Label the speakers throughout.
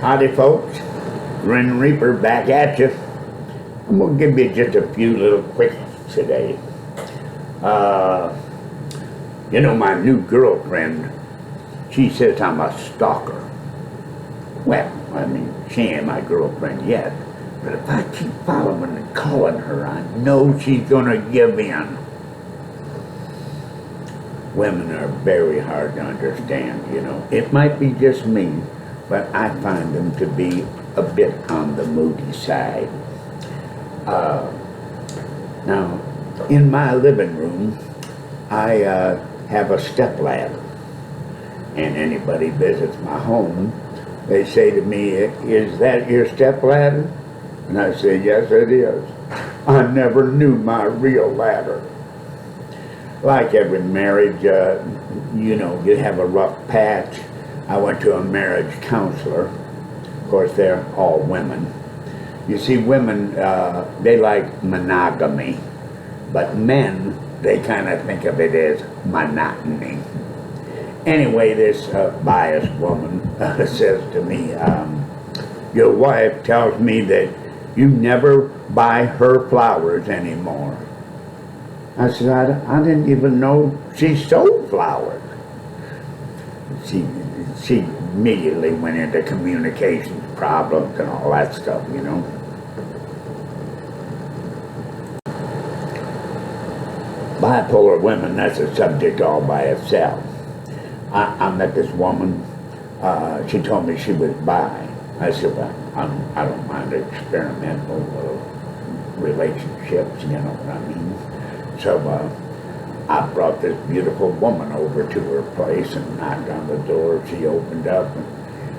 Speaker 1: Howdy folks, Grin Reaper back at you. I'm going to give you just a few little quicks today. You know, my new girlfriend, she says I'm a stalker. Well, I mean, she ain't my girlfriend yet, but if I keep following and calling her, I know she's going to give in. Women are very hard to understand, you know. It might be just me, but I find them to be a bit on the moody side. Now, in my living room, I have a stepladder, and anybody visits my home, they say to me, "Is that your stepladder?" And I say, "Yes, it is. I never knew my real ladder." Like every marriage, you know, you have a rough patch. I went to a marriage counselor. Of course, they're all women. You see, women, they like monogamy, but men, they kind of think of it as monotony. Anyway, this biased woman says to me, "Your wife tells me that you never buy her flowers anymore." I said, I didn't even know she sold flowers. She immediately went into communications problems and all that stuff, you know. Bipolar women, that's a subject all by itself. I met this woman, she told me she was bi. I said, well, I don't mind experimental relationships, you know what I mean. So I brought this beautiful woman over to her place and knocked on the door. She opened up, and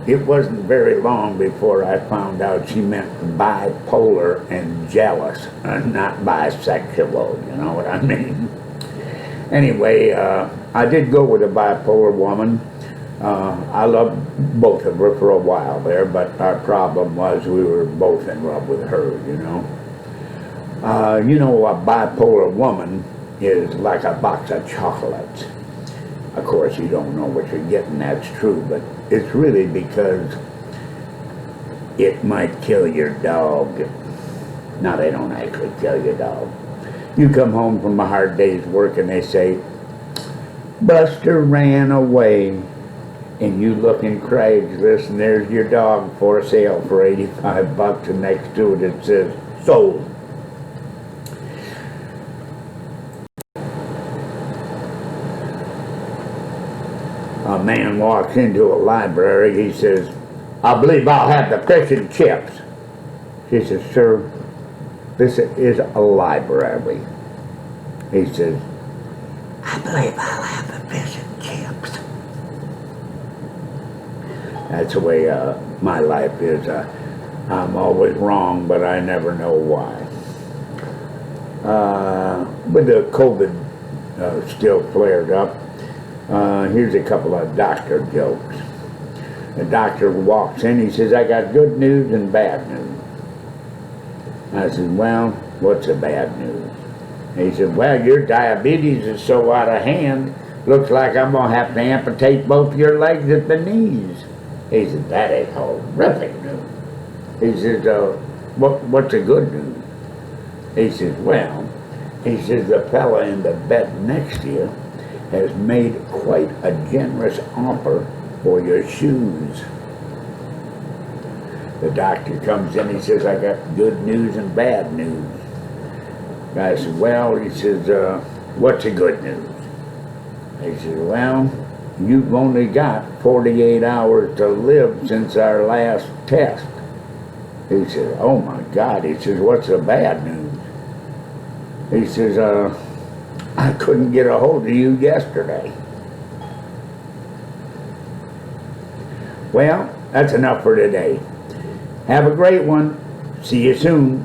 Speaker 1: it wasn't very long before I found out she meant bipolar and jealous, not bisexual, you know what I mean. Anyway, I did go with a bipolar woman. I loved both of her for a while there, but our problem was we were both in love with her, you know. You know, a bipolar woman is like a box of chocolates. Of course, you don't know what you're getting, that's true, but it's really because it might kill your dog. No, they don't actually kill your dog. You come home from a hard day's work and they say, "Buster ran away," and you look in Craigslist and there's your dog for sale for $85, and next to it says, "Sold." A man walks into a library, he says, "I believe I'll have the fish and chips." She says, "Sir, this is a library." He says, "I believe I'll have the fish and chips." That's the way my life is. I'm always wrong, but I never know why. With the COVID still flared up, here's a couple of doctor jokes. The doctor walks in, he says, "I got good news and bad news." I said, "Well, what's the bad news?" He said, "Well, your diabetes is so out of hand, looks like I'm going to have to amputate both your legs at the knees." He said, "That is horrific news." He says, what's the good news?" He says, "Well," he says, "the fella in the bed next to you has made quite a generous offer for your shoes." The doctor comes in, he says, "I got good news and bad news." I said, "Well," he says, "what's the good news?" He says, "Well, you've only got 48 hours to live since our last test." He says, "Oh my God." He says, "What's the bad news?" He says, "I couldn't get a hold of you yesterday." Well, that's enough for today. Have a great one. See you soon.